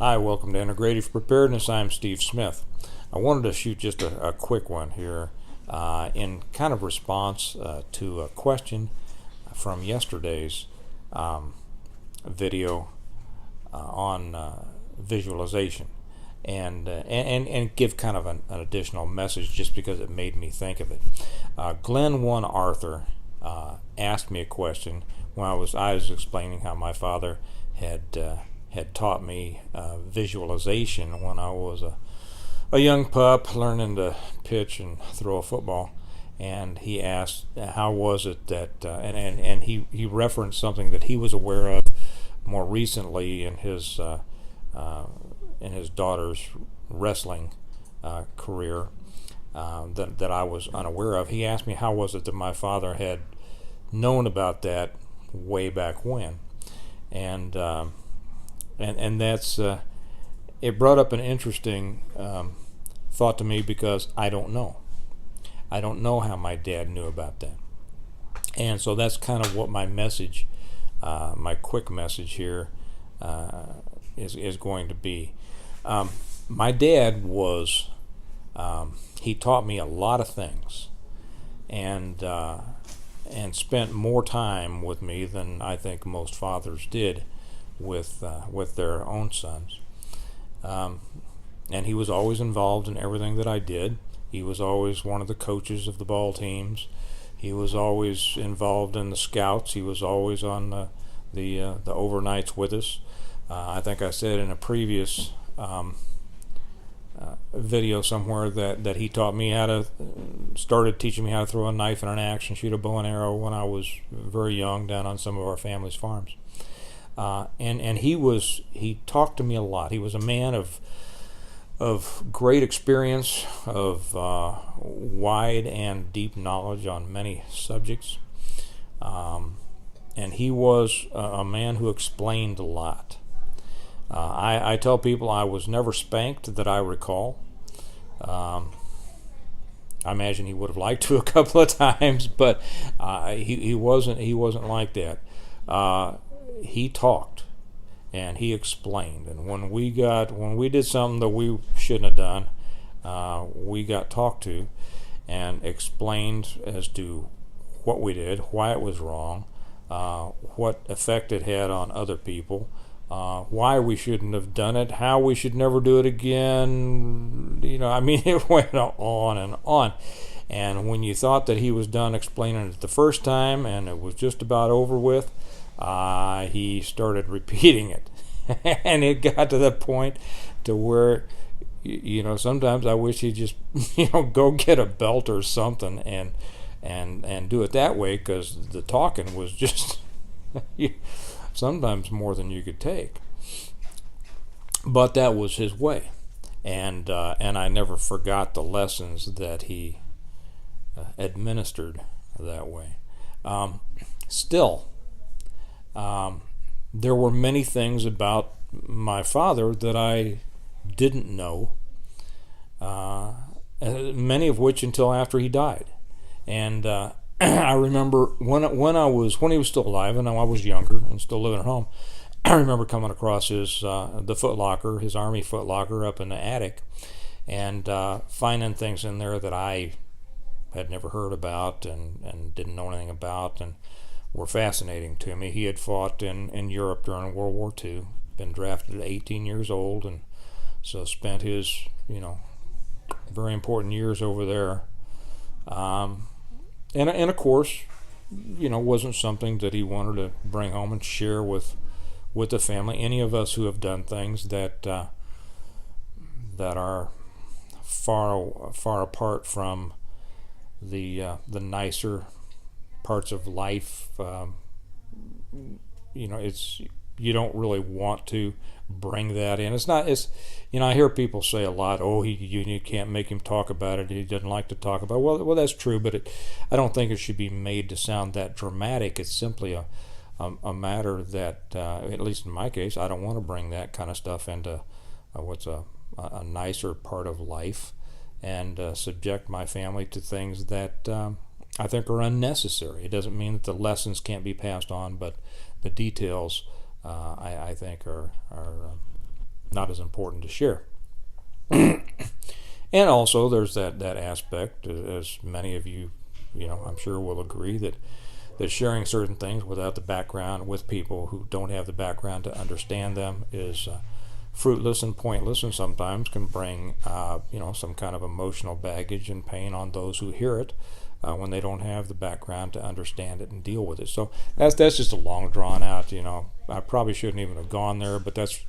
Hi, welcome to Integrative Preparedness. I'm C.Smith. I wanted to shoot just a quick one here in kind of response to a question from yesterday's video on visualization, and give kind of an additional message just because it made me think of it. Glenn One Arthur asked me a question when I was explaining how my father had taught me visualization when I was a young pup learning to pitch and throw a football. And he asked, how was it that, and he referenced something that he was aware of more recently in his daughter's wrestling career that I was unaware of. He asked me how was it that my father had known about that way back when, and that's it brought up an interesting thought to me, because I don't know how my dad knew about that. And so that's kind of what my message, my quick message here is going to be. My dad was he taught me a lot of things, and spent more time with me than I think most fathers did with their own sons. And he was always involved in everything that I did. He was always one of the coaches of the ball teams. He was always involved in the scouts. He was always on the overnights with us. I think I said in a previous video somewhere that he taught me started teaching me how to throw a knife and an axe and shoot a bow and arrow when I was very young down on some of our family's farms. And he talked to me a lot. He was a man of great experience, of wide and deep knowledge on many subjects, and he was a man who explained a lot. I tell people I was never spanked that I recall. I imagine he would have liked to a couple of times, but he wasn't like that. He talked and he explained, and when we did something that we shouldn't have done, we got talked to and explained as to what we did, why it was wrong, what effect it had on other people, why we shouldn't have done it, how we should never do it again. It went on and on. And when you thought that he was done explaining it the first time and it was just about over with, he started repeating it. And it got to the point to where, sometimes I wish he'd just, go get a belt or something and do it that way, because the talking was just sometimes more than you could take. But that was his way, and I never forgot the lessons that he administered that way. Still, there were many things about my father that I didn't know, many of which until after he died. And I remember when he was still alive, and I was younger and still living at home, I remember coming across the Foot Locker, his Army Foot Locker up in the attic, and finding things in there that I had never heard about and didn't know anything about, and were fascinating to me. He had fought in Europe during World War II, been drafted at 18 years old, and so spent his very important years over there. And of course, wasn't something that he wanted to bring home and share with the family. Any of us who have done things that are far apart from the nicer parts of life, you don't really want to bring that in. I hear people say a lot, you can't make him talk about it, he doesn't like to talk about it. Well, that's true, but I don't think it should be made to sound that dramatic. It's simply a matter that, at least in my case, I don't want to bring that kind of stuff into what's a nicer part of life, and subject my family to things that I think are unnecessary. It doesn't mean that the lessons can't be passed on, but the details I think are not as important to share. And also, there's that aspect, as many of you, I'm sure will agree, that sharing certain things without the background with people who don't have the background to understand them is fruitless and pointless, and sometimes can bring some kind of emotional baggage and pain on those who hear it when they don't have the background to understand it and deal with it. So that's just a long drawn out. I probably shouldn't even have gone there, but that's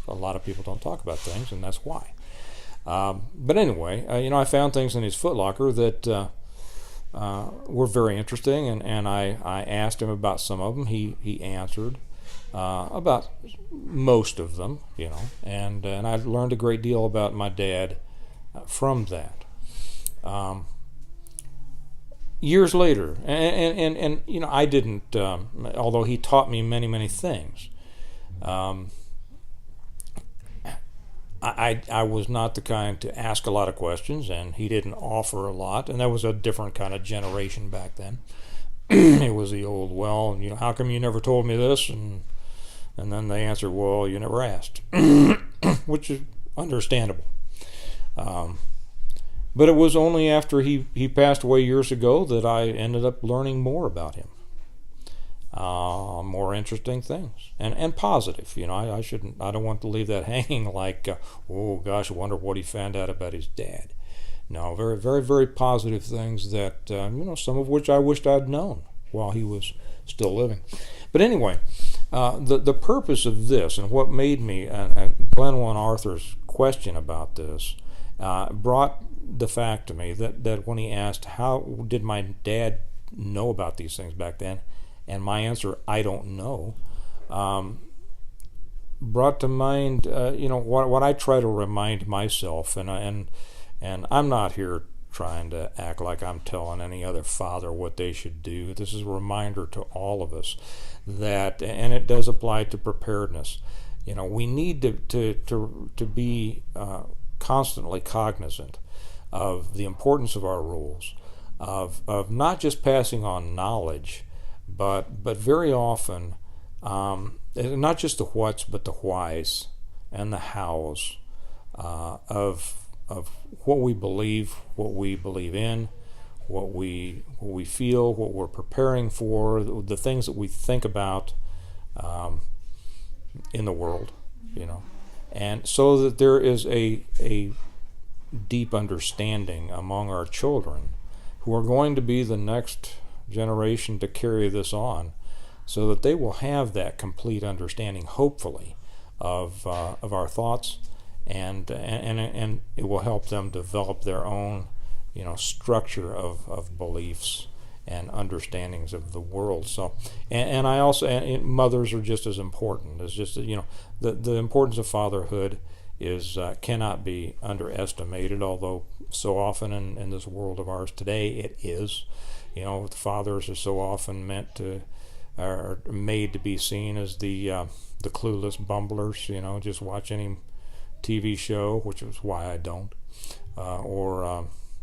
a lot of people don't talk about things, and that's why. But anyway, I found things in his footlocker that were very interesting, and I asked him about some of them. He answered about most of them, and I learned a great deal about my dad from that. Years later, and I didn't, although he taught me many things. I was not the kind to ask a lot of questions, and he didn't offer a lot, and that was a different kind of generation back then. It was the old, well, how come you never told me this? And then they answer, well, you never asked, which is understandable. But it was only after he passed away years ago that I ended up learning more about him. More interesting things and positive. I don't want to leave that hanging like, oh gosh, I wonder what he found out about his dad. No, very, very, very positive things that some of which I wished I'd known while he was still living. But anyway, the purpose of this and what made me Glenn One Arthur's question about this brought the fact to me that when he asked how did my dad know about these things back then, and my answer, I don't know, brought to mind, what I try to remind myself, and I'm not here trying to act like I'm telling any other father what they should do. This is a reminder to all of us that, and it does apply to preparedness. We need to be constantly cognizant of the importance of our rules, of not just passing on knowledge, but very often, not just the whats, but the whys and the hows of what we believe in, what we feel, what we're preparing for, the things that we think about in the world, and so that there is a deep understanding among our children, who are going to be the next generation to carry this on, so that they will have that complete understanding, hopefully, of our thoughts, and it will help them develop their own, structure of beliefs and understandings of the world. So, and I also, mothers are just as important. It's just the importance of fatherhood is cannot be underestimated, although so often in this world of ours today it is. The fathers are so often are made to be seen as the clueless bumblers. Just watch any TV show, which is why I don't.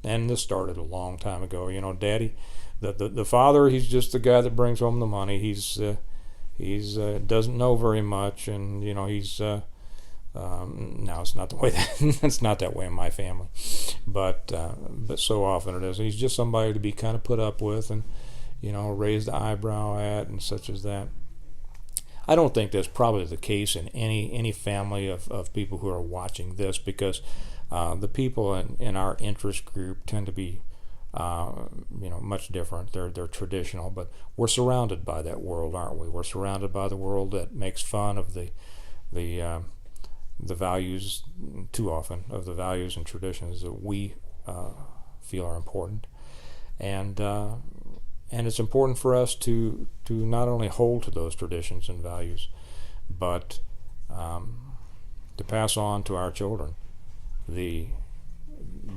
And this started a long time ago. Daddy, the father, he's just the guy that brings home the money. He's doesn't know very much, and he's. Now it's not the way it's not that way in my family, but so often it is. He's just somebody to be kind of put up with and raise the eyebrow at and such as that. I don't think that's probably the case in any family of people who are watching this, because the people in our interest group tend to be much different. They're traditional, but we're surrounded by that world, aren't we? We're surrounded by the world that makes fun of the values, too often, of the values and traditions that we feel are important, and it's important for us to not only hold to those traditions and values, but to pass on to our children the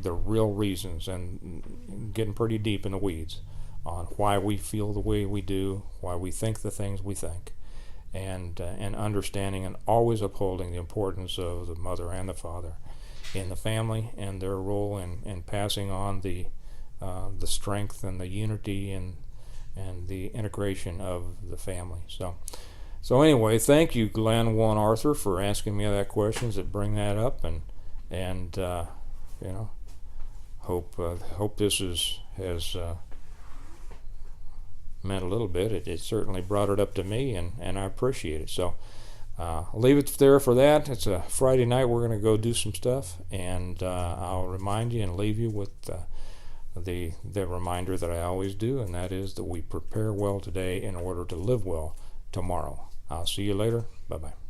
real reasons, and getting pretty deep in the weeds on why we feel the way we do, why we think the things we think, and understanding and always upholding the importance of the mother and the father in the family, and their role in passing on the strength and the unity and the integration of the family. So So anyway, thank you, Glenn One Arthur, for asking me that questions that bring that up, and you know, hope this has meant a little bit. It certainly brought it up to me, and I appreciate it. So I'll leave it there for that. It's a Friday night. We're going to go do some stuff, and I'll remind you and leave you with the reminder that I always do, and that is that we prepare well today in order to live well tomorrow. I'll see you later. Bye-bye.